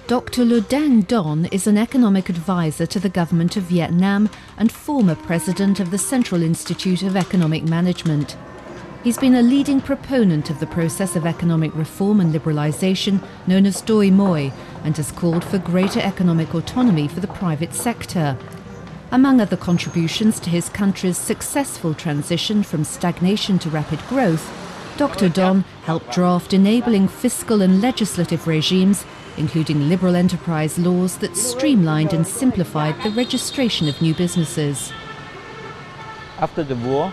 Dr. Le Dang Don is an economic advisor to the government of Vietnam and former president of the Central Institute of Economic Management. He's been a leading proponent of the process of economic reform and liberalisation known as Doi Moi and has called for greater economic autonomy for the private sector. Among other contributions to his country's successful transition from stagnation to rapid growth, Dr. Don helped draft enabling fiscal and legislative regimes, including liberal enterprise laws that streamlined and simplified the registration of new businesses. After the war,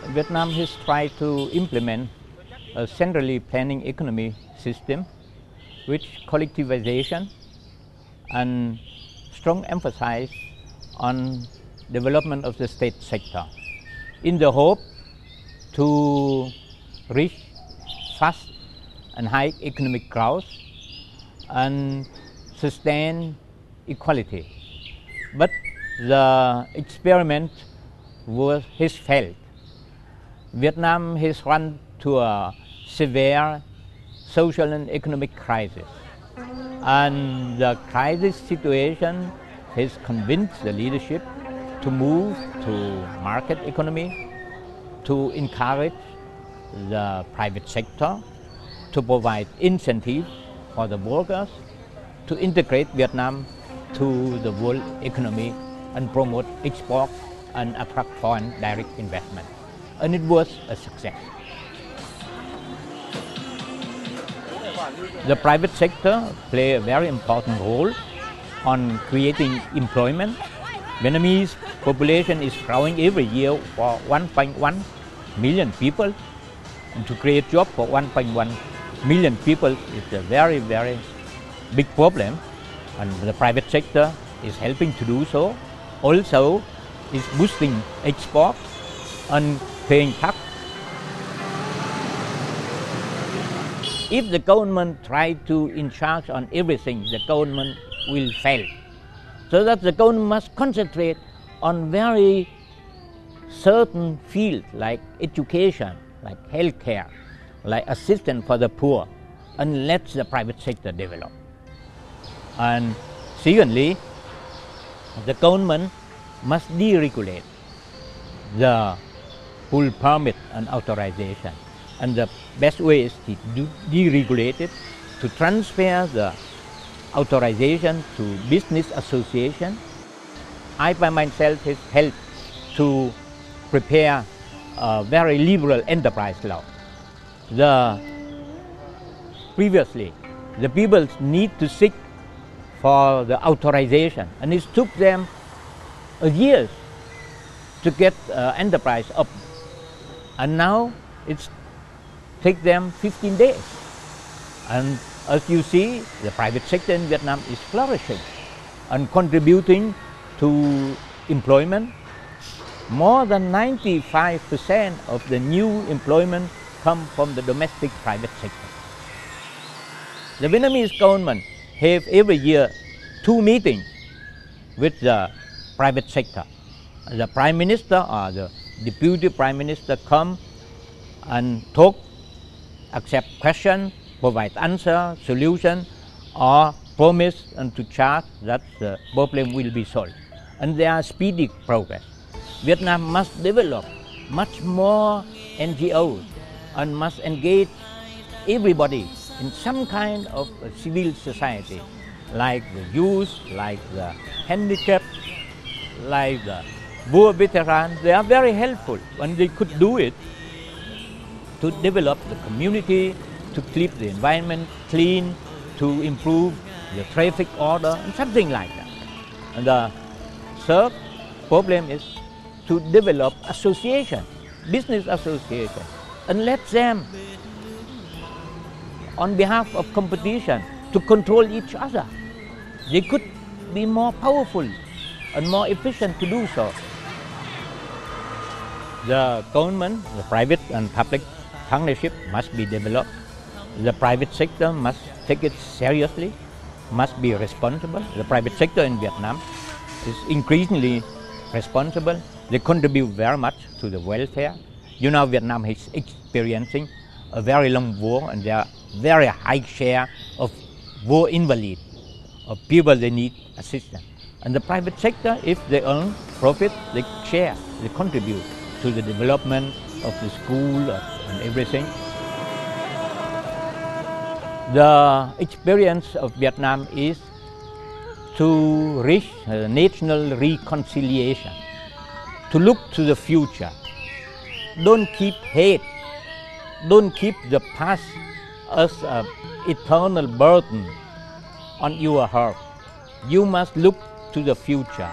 Vietnam has tried to implement a centrally planning economy system with collectivization and strong emphasis on development of the state sector in the hope to reach fast and high economic growth and sustain equality. But the experiment has failed. Vietnam has run to a severe social and economic crisis, and the crisis situation has convinced the leadership to move to market economy, to encourage the private sector, to provide incentives for the workers, to integrate Vietnam to the world economy and promote export and attract foreign direct investment. And it was a success. The private sector play a very important role on creating employment. Vietnamese population is growing every year for 1.1 million people, and to create jobs for 1.1 million people is a very, very big problem, and the private sector is helping to do so. Also, is boosting export and paying tax. If the government tries to in charge on everything, the government will fail. So that the government must concentrate on very certain fields like education, like healthcare, like assistance for the poor, and let the private sector develop. And secondly, the government must deregulate the full permit and authorization. And the best way is to deregulate it, to transfer the authorization to business association. I by myself has helped to prepare a very liberal enterprise law. Previously, the people need to seek for the authorization, and it took them a year to get enterprise up, and now it takes them 15 days. And as you see, the private sector in Vietnam is flourishing and contributing to employment. More than 95% of the new employment come from the domestic private sector. The Vietnamese government have every year 2 meetings with the private sector. The Prime Minister or the Deputy Prime Minister come and talk, accept questions, provide answer, solution, or promise and to charge that the problem will be solved. And there are speedy progress. Vietnam must develop much more NGOs and must engage everybody in some kind of civil society, like the youth, like the handicapped, like the war veterans. They are very helpful when they could do it to develop the community, to keep the environment clean, to improve the traffic order, and something like that. And the third problem is to develop association, business association, and let them, on behalf of competition, to control each other. They could be more powerful and more efficient to do so. The government, the private and public partnership must be developed. The private sector must take it seriously, must be responsible. The private sector in Vietnam is increasingly responsible. They contribute very much to the welfare. You know, Vietnam is experiencing a very long war, and there are very high share of war invalid, of people they need assistance. And the private sector, if they earn profit, they share, they contribute to the development of the school and everything. The experience of Vietnam is to reach national reconciliation, to look to the future. Don't keep hate, don't keep the past as an eternal burden on your heart. You must look to the future.